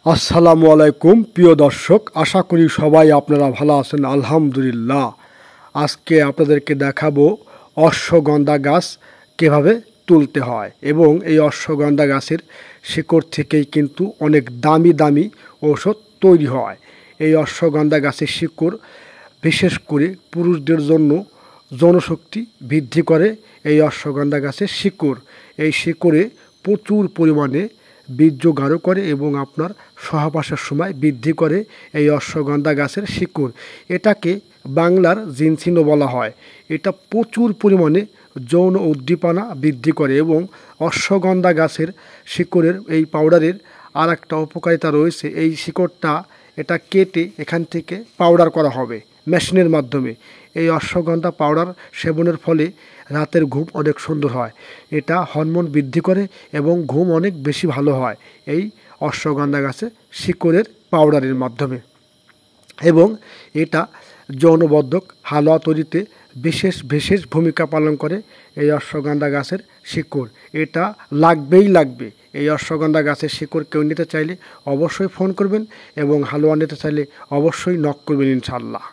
আসসালামু আলাইকুম প্রিয় দর্শক, আশা করি সবাই আপনারা ভালো আছেন। আলহামদুলিল্লাহ। আজকে আপনাদেরকে দেখাবো অশ্বগন্ধা গাছ কিভাবে তুলতে হয়, এবং এই অশ্বগন্ধা গাছের শিকড় থেকেই কিন্তু অনেক দামি দামি ঔষধ তৈরি হয়। এই অশ্বগন্ধা গাছের শিকড় বিশেষ করে পুরুষদের জন্য জনশক্তি বৃদ্ধি করে। এই অশ্বগন্ধা গাছের শিকড়, এই শিকড়ে প্রচুর পরিমাণে বীর্য গাঢ় করে এবং আপনার সহবাসের সময় বৃদ্ধি করে এই অশ্বগন্ধা গাছের শিকড়। এটাকে বাংলার জিনসিনও বলা হয়। এটা প্রচুর পরিমাণে যৌন উদ্দীপনা বৃদ্ধি করে, এবং অশ্বগন্ধা গাছের শিকড়ের এই পাউডারের আর একটা উপকারিতা রয়েছে। এই শিকড়টা এটা কেটে এখান থেকে পাউডার করা হবে মেশিনের মাধ্যমে। এই অশ্বগন্ধা পাউডার সেবনের ফলে রাতের ঘুম অনেক সুন্দর হয়। এটা হরমোন বৃদ্ধি করে এবং ঘুম অনেক বেশি ভালো হয় এই অশ্বগন্ধা গাছের শিকড়ের পাউডারের মাধ্যমে। এবং এটা যৌনবদ্ধক হালুয়া তৈরিতে বিশেষ বিশেষ ভূমিকা পালন করে এই অশ্বগন্ধা গাছের শিকড়। এটা লাগবেই লাগবে। এই অশ্বগন্ধা গাছের শিকড় কেউ নিতে চাইলে অবশ্যই ফোন করবেন, এবং হালুয়া নিতে চাইলে অবশ্যই নক করবেন ইনশাআল্লাহ।